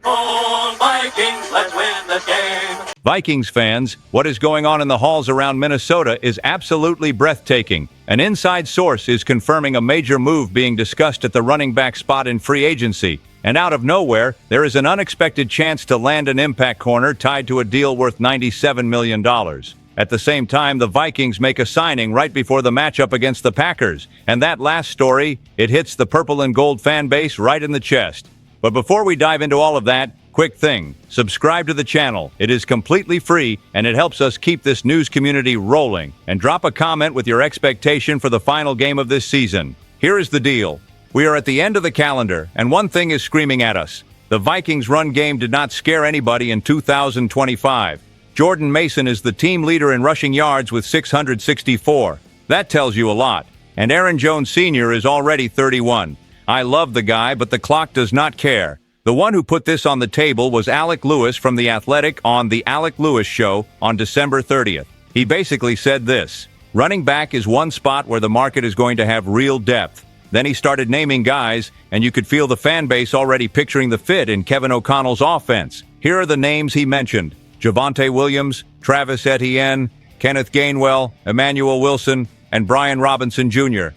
SKOL Vikings, let's win this game. Vikings fans, what is going on in the halls around Minnesota is absolutely breathtaking. An inside source is confirming a major move being discussed at the running back spot in free agency. And out of nowhere, there is an unexpected chance to land an impact corner tied to a deal worth $97 million. At the same time, the Vikings make a signing right before the matchup against the Packers. And that last story, it hits the purple and gold fan base right in the chest. But before we dive into all of that, quick thing, subscribe to the channel. It is completely free, and it helps us keep this news community rolling. And drop a comment with your expectation for the final game of this season. Here is the deal. We are at the end of the calendar, and one thing is screaming at us. The Vikings' run game did not scare anybody in 2025. Jordan Mason is the team leader in rushing yards with 664. That tells you a lot. And Aaron Jones Sr. is already 31. I love the guy, but the clock does not care. The one who put this on the table was Alec Lewis from The Athletic on The Alec Lewis Show on December 30th. He basically said this: running back is one spot where the market is going to have real depth. Then he started naming guys, and you could feel the fan base already picturing the fit in Kevin O'Connell's offense. Here are the names he mentioned: Javonte Williams, Travis Etienne, Kenneth Gainwell, Emmanuel Wilson, and Brian Robinson Jr.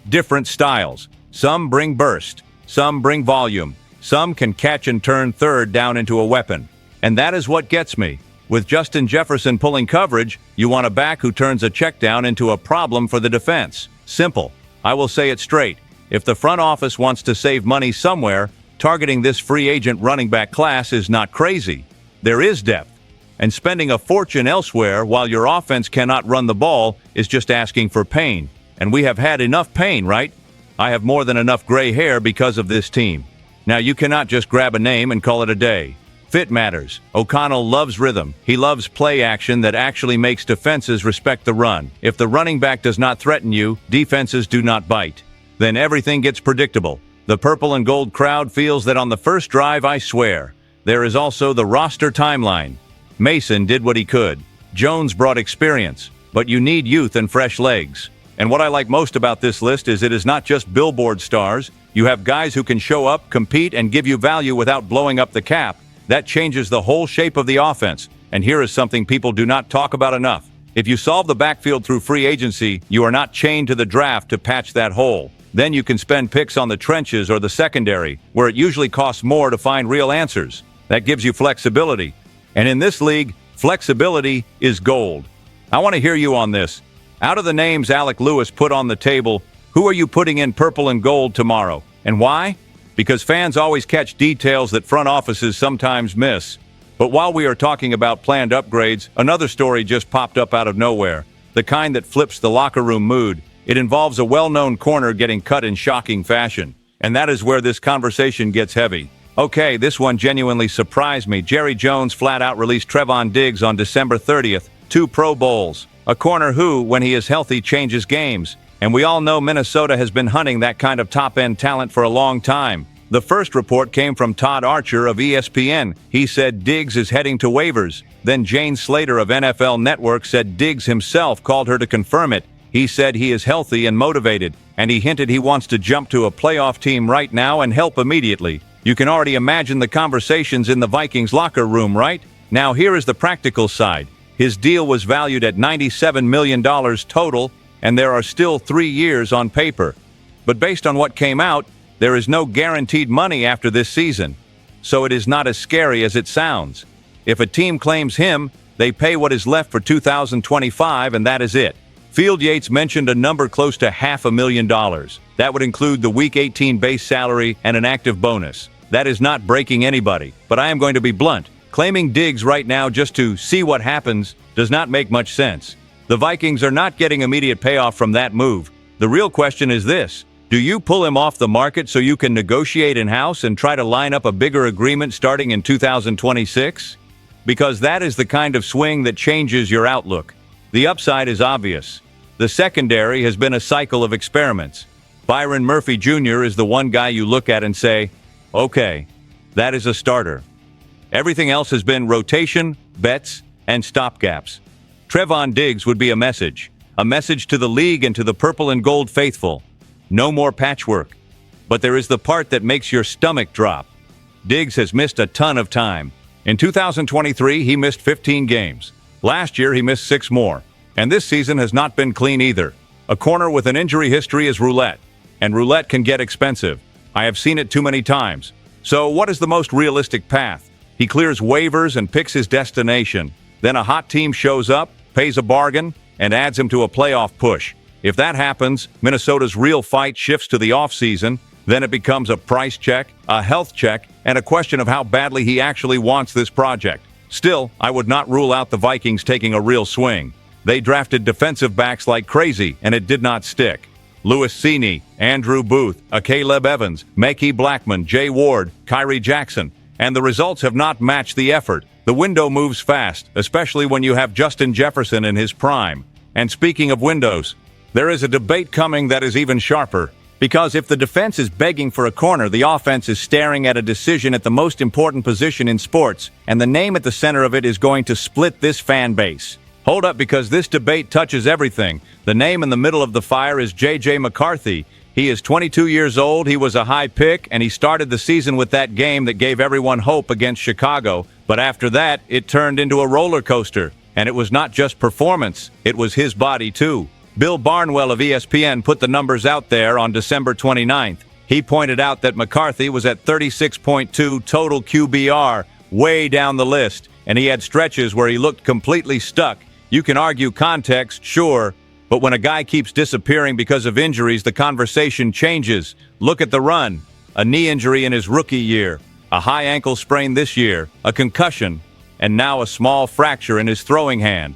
Different styles. Some bring burst. Some bring volume. Some can catch and turn third down into a weapon. And that is what gets me. With Justin Jefferson pulling coverage, you want a back who turns a check down into a problem for the defense. Simple. I will say it straight. If the front office wants to save money somewhere, targeting this free agent running back class is not crazy. There is depth. And spending a fortune elsewhere while your offense cannot run the ball is just asking for pain. And we have had enough pain, right? I have more than enough gray hair because of this team. Now, you cannot just grab a name and call it a day. Fit matters. O'Connell loves rhythm. He loves play action that actually makes defenses respect the run. If the running back does not threaten you, defenses do not bite. Then everything gets predictable. The purple and gold crowd feels that on the first drive, I swear. There is also the roster timeline. Mason did what he could. Jones brought experience. But you need youth and fresh legs. And what I like most about this list is it is not just billboard stars. You have guys who can show up, compete, and give you value without blowing up the cap. That changes the whole shape of the offense. And here is something people do not talk about enough. If you solve the backfield through free agency, you are not chained to the draft to patch that hole. Then you can spend picks on the trenches or the secondary, where it usually costs more to find real answers. That gives you flexibility. And in this league, flexibility is gold. I want to hear you on this. Out of the names Alec Lewis put on the table, who are you putting in purple and gold tomorrow? And why? Because fans always catch details that front offices sometimes miss. But while we are talking about planned upgrades, another story just popped up out of nowhere. The kind that flips the locker room mood. It involves a well-known corner getting cut in shocking fashion. And that is where this conversation gets heavy. Okay, this one genuinely surprised me. Jerry Jones flat out released Trevon Diggs on December 30th, 2 Pro Bowls. A corner who, when he is healthy, changes games. And we all know Minnesota has been hunting that kind of top-end talent for a long time. The first report came from Todd Archer of ESPN. He said Diggs is heading to waivers. Then Jane Slater of NFL Network said Diggs himself called her to confirm it. He said he is healthy and motivated, and he hinted he wants to jump to a playoff team right now and help immediately. You can already imagine the conversations in the Vikings locker room, right? Now here is the practical side. His deal was valued at $97 million total, and there are still 3 years on paper. But based on what came out, there is no guaranteed money after this season. So it is not as scary as it sounds. If a team claims him, they pay what is left for 2025, and that is it. Field Yates mentioned a number close to $500,000. That would include the Week 18 base salary and an active bonus. That is not breaking anybody, but I am going to be blunt. Claiming Diggs right now just to see what happens does not make much sense. The Vikings are not getting immediate payoff from that move. The real question is this: do you pull him off the market so you can negotiate in-house and try to line up a bigger agreement starting in 2026? Because that is the kind of swing that changes your outlook. The upside is obvious. The secondary has been a cycle of experiments. Byron Murphy Jr. is the one guy you look at and say, okay, that is a starter. Everything else has been rotation, bets, and stopgaps. Trevon Diggs would be a message to the league and to the purple and gold faithful. No more patchwork. But there is the part that makes your stomach drop. Diggs has missed a ton of time. In 2023, he missed 15 games. Last year, he missed 6 more. And this season has not been clean either. A corner with an injury history is roulette. And roulette can get expensive. I have seen it too many times. So what is the most realistic path? He clears waivers and picks his destination. Then a hot team shows up, pays a bargain, and adds him to a playoff push. If that happens, Minnesota's real fight shifts to the offseason. Then it becomes a price check, a health check, and a question of how badly he actually wants this project. Still, I would not rule out the Vikings taking a real swing. They drafted defensive backs like crazy, and it did not stick. Louis Cini, Andrew Booth, Caleb Evans, Makey Blackman, Jay Ward, Kyrie Jackson, and the results have not matched the effort. The window moves fast, especially when you have Justin Jefferson in his prime. And speaking of windows, there is a debate coming that is even sharper. Because if the defense is begging for a corner, the offense is staring at a decision at the most important position in sports, and the name at the center of it is going to split this fan base. Hold up, because this debate touches everything. The name in the middle of the fire is J.J. McCarthy. He is 22 years old, he was a high pick, and he started the season with that game that gave everyone hope against Chicago. But after that, it turned into a roller coaster. And it was not just performance, it was his body too. Bill Barnwell of ESPN put the numbers out there on December 29th. He pointed out that McCarthy was at 36.2 total QBR, way down the list, and he had stretches where he looked completely stuck. You can argue context, sure, but when a guy keeps disappearing because of injuries, the conversation changes. Look at the run. A knee injury in his rookie year, a high ankle sprain this year, a concussion, and now a small fracture in his throwing hand.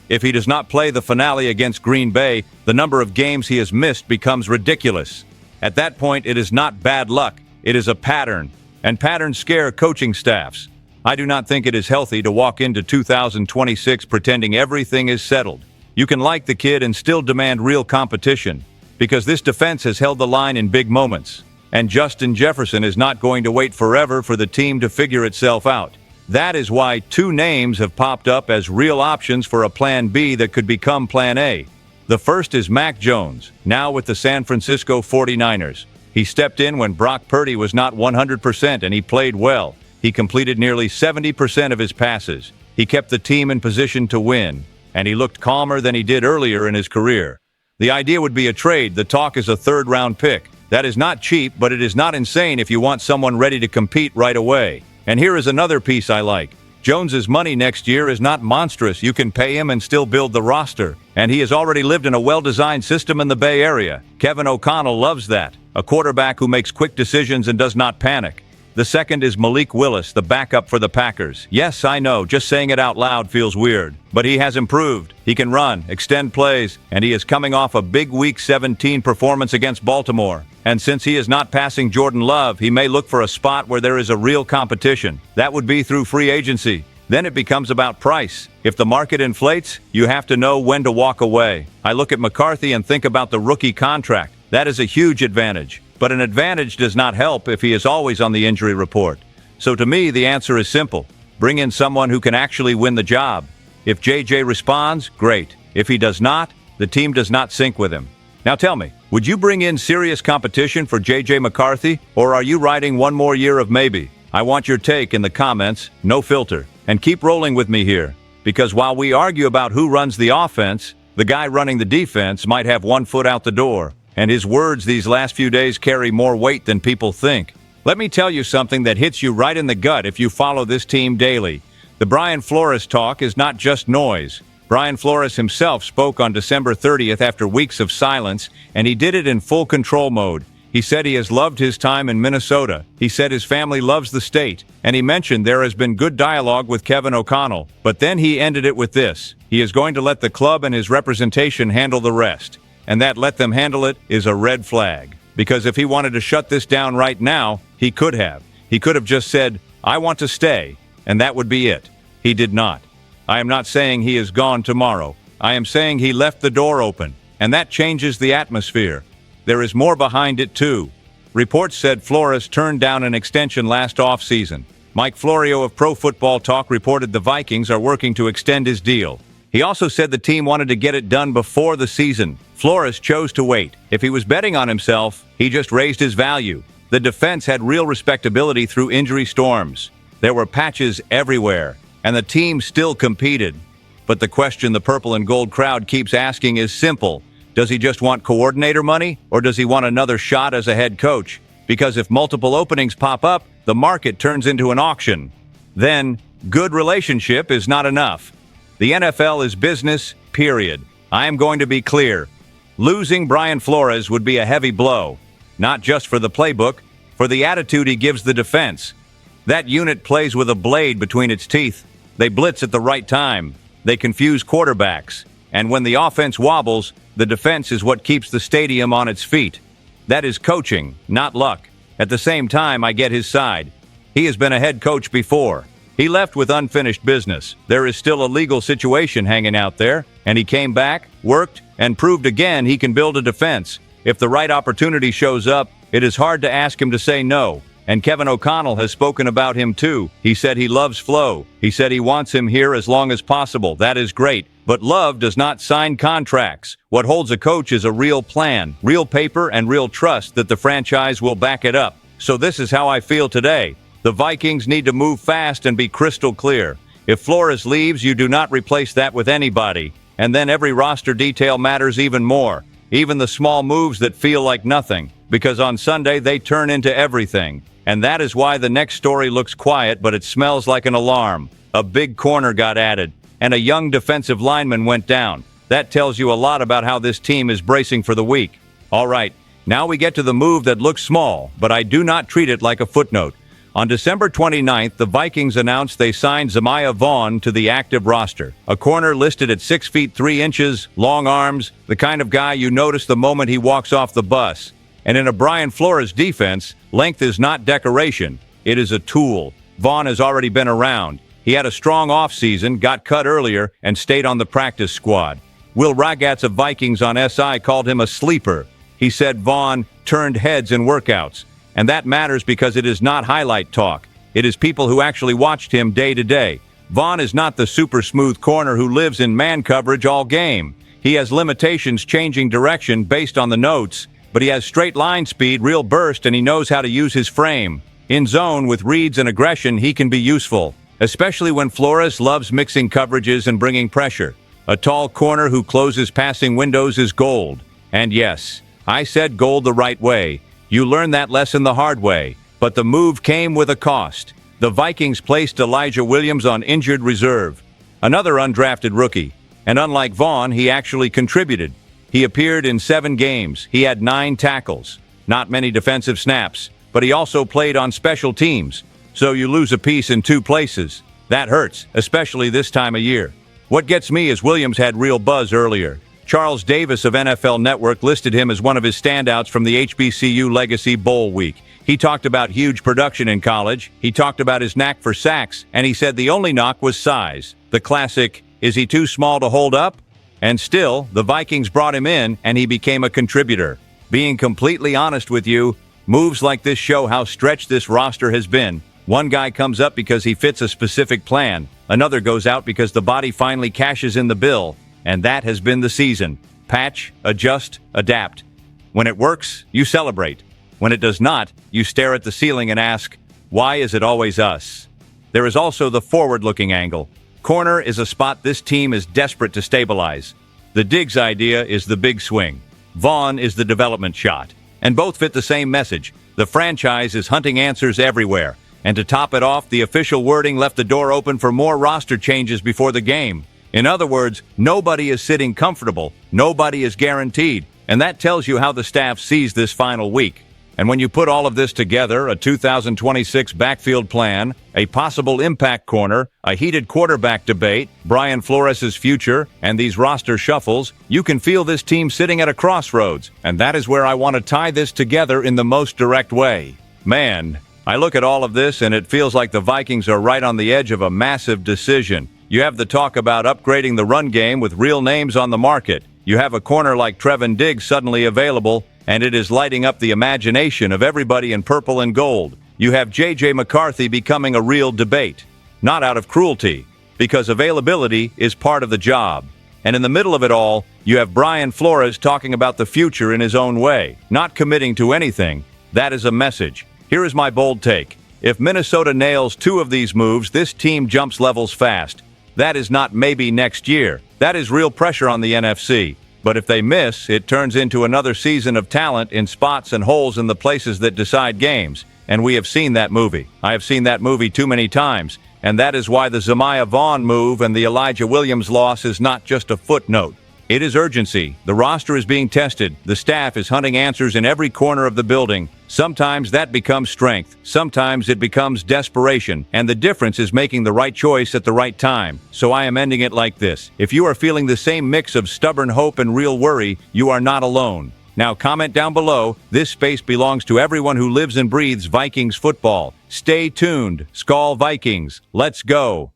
If he does not play the finale against Green Bay, the number of games he has missed becomes ridiculous. At that point, it is not bad luck, it is a pattern, and patterns scare coaching staffs. I do not think it is healthy to walk into 2026 pretending everything is settled. You can like the kid and still demand real competition, because this defense has held the line in big moments, and Justin Jefferson is not going to wait forever for the team to figure itself out. That is why 2 names have popped up as real options for a Plan B that could become Plan A. The first is Mac Jones, now with the San Francisco 49ers. He stepped in when Brock Purdy was not 100% and he played well. He completed nearly 70% of his passes. He kept the team in position to win, and he looked calmer than he did earlier in his career. The idea would be a trade. The talk is a 3rd-round pick. That is not cheap, but it is not insane if you want someone ready to compete right away. And here is another piece I like. Jones's money next year is not monstrous. You can pay him and still build the roster. And he has already lived in a well-designed system in the Bay Area. Kevin O'Connell loves that. A quarterback who makes quick decisions and does not panic. The second is Malik Willis, the backup for the Packers. Yes, I know, just saying it out loud feels weird. But he has improved. He can run, extend plays, and he is coming off a big Week 17 performance against Baltimore. And since he is not passing Jordan Love, he may look for a spot where there is a real competition. That would be through free agency. Then it becomes about price. If the market inflates, you have to know when to walk away. I look at McCarthy and think about the rookie contract. That is a huge advantage. But an advantage does not help if he is always on the injury report. So to me, the answer is simple. Bring in someone who can actually win the job. If JJ responds, great. If he does not, the team does not sync with him. Now tell me, would you bring in serious competition for JJ McCarthy, or are you riding one more year of maybe? I want your take in the comments, no filter. And keep rolling with me here, because while we argue about who runs the offense, the guy running the defense might have one foot out the door. And his words these last few days carry more weight than people think. Let me tell you something that hits you right in the gut if you follow this team daily. The Brian Flores talk is not just noise. Brian Flores himself spoke on December 30th after weeks of silence, and he did it in full control mode. He said he has loved his time in Minnesota. He said his family loves the state, and he mentioned there has been good dialogue with Kevin O'Connell. But then he ended it with this. He is going to let the club and his representation handle the rest. And that let them handle it is a red flag. Because if he wanted to shut this down right now, he could have. He could have just said, I want to stay, and that would be it. He did not. I am not saying he is gone tomorrow. I am saying he left the door open, and that changes the atmosphere. There is more behind it too. Reports said Flores turned down an extension last offseason. Mike Florio of Pro Football Talk reported the Vikings are working to extend his deal. He also said the team wanted to get it done before the season. Flores chose to wait. If he was betting on himself, he just raised his value. The defense had real respectability through injury storms. There were patches everywhere, and the team still competed. But the question the purple and gold crowd keeps asking is simple. Does he just want coordinator money, or does he want another shot as a head coach? Because if multiple openings pop up, the market turns into an auction. Then, good relationship is not enough. The NFL is business, period. I am going to be clear. Losing Brian Flores would be a heavy blow. Not just for the playbook, for the attitude he gives the defense. That unit plays with a blade between its teeth. They blitz at the right time. They confuse quarterbacks. And when the offense wobbles, the defense is what keeps the stadium on its feet. That is coaching, not luck. At the same time, I get his side. He has been a head coach before. He left with unfinished business. There is still a legal situation hanging out there, and he came back, worked, and proved again he can build a defense. If the right opportunity shows up, it is hard to ask him to say no. And Kevin O'Connell has spoken about him too. He said he loves Flo. He said he wants him here as long as possible. That is great. But love does not sign contracts. What holds a coach is a real plan, real paper, and real trust that the franchise will back it up. So this is how I feel today. The Vikings need to move fast and be crystal clear. If Flores leaves, you do not replace that with anybody. And then every roster detail matters even more. Even the small moves that feel like nothing. Because on Sunday, they turn into everything. And that is why the next story looks quiet, but it smells like an alarm. A big corner got added, and a young defensive lineman went down. That tells you a lot about how this team is bracing for the week. All right, now we get to the move that looks small, but I do not treat it like a footnote. On December 29th, the Vikings announced they signed Zamiah Vaughn to the active roster. A corner listed at 6 feet 3 inches, long arms, the kind of guy you notice the moment he walks off the bus. And in a Brian Flores defense, length is not decoration. It is a tool. Vaughn has already been around. He had a strong offseason, got cut earlier, and stayed on the practice squad. Will Ragatz of Vikings on SI called him a sleeper. He said Vaughn turned heads in workouts. And that matters because it is not highlight talk. It is people who actually watched him day to day. Vaughn is not the super smooth corner who lives in man coverage all game. He has limitations changing direction based on the notes, but he has straight line speed, real burst, and he knows how to use his frame. In zone with reads and aggression, he can be useful, especially when Flores loves mixing coverages and bringing pressure. A tall corner who closes passing windows is gold. And yes, I said gold the right way. You learn that lesson the hard way. But the move came with a cost. The Vikings placed Elijah Williams on injured reserve. Another undrafted rookie. And unlike Vaughn, he actually contributed. He appeared in 7 games. He had 9 tackles. Not many defensive snaps, but he also played on special teams. So you lose a piece in 2 places. That hurts, especially this time of year. What gets me is Williams had real buzz earlier. Charles Davis of NFL Network listed him as one of his standouts from the HBCU Legacy Bowl week. He talked about huge production in college. He talked about his knack for sacks, and he said the only knock was size. The classic, is he too small to hold up? And still, the Vikings brought him in, and he became a contributor. Being completely honest with you, moves like this show how stretched this roster has been. One guy comes up because he fits a specific plan. Another goes out because the body finally cashes in the bill. And that has been the season. Patch, adjust, adapt. When it works, you celebrate. When it does not, you stare at the ceiling and ask, why is it always us? There is also the forward-looking angle. Corner is a spot this team is desperate to stabilize. The Diggs idea is the big swing. Vaughn is the development shot. And both fit the same message. The franchise is hunting answers everywhere. And to top it off, the official wording left the door open for more roster changes before the game. In other words, nobody is sitting comfortable. Nobody is guaranteed. And that tells you how the staff sees this final week. And when you put all of this together, a 2026 backfield plan, a possible impact corner, a heated quarterback debate, Brian Flores' future, and these roster shuffles, you can feel this team sitting at a crossroads. And that is where I want to tie this together in the most direct way. Man, I look at all of this and it feels like the Vikings are right on the edge of a massive decision. You have the talk about upgrading the run game with real names on the market. You have a corner like Trevon Diggs suddenly available, and it is lighting up the imagination of everybody in purple and gold. You have J.J. McCarthy becoming a real debate. Not out of cruelty, because availability is part of the job. And in the middle of it all, you have Brian Flores talking about the future in his own way, not committing to anything, That is a message. Here is my bold take. If Minnesota nails 2 of these moves, this team jumps levels fast. That is not maybe next year. That is real pressure on the NFC. But if they miss, it turns into another season of talent in spots and holes in the places that decide games. And we have seen that movie. I have seen that movie too many times. And that is why the Zamiah Vaughn move and the Elijah Williams loss is not just a footnote. It is urgency. The roster is being tested. The staff is hunting answers in every corner of the building. Sometimes that becomes strength. Sometimes it becomes desperation. And the difference is making the right choice at the right time. So I am ending it like this. If you are feeling the same mix of stubborn hope and real worry, you are not alone. Now comment down below. This space belongs to everyone who lives and breathes Vikings football. Stay tuned. SKOL Vikings. Let's go.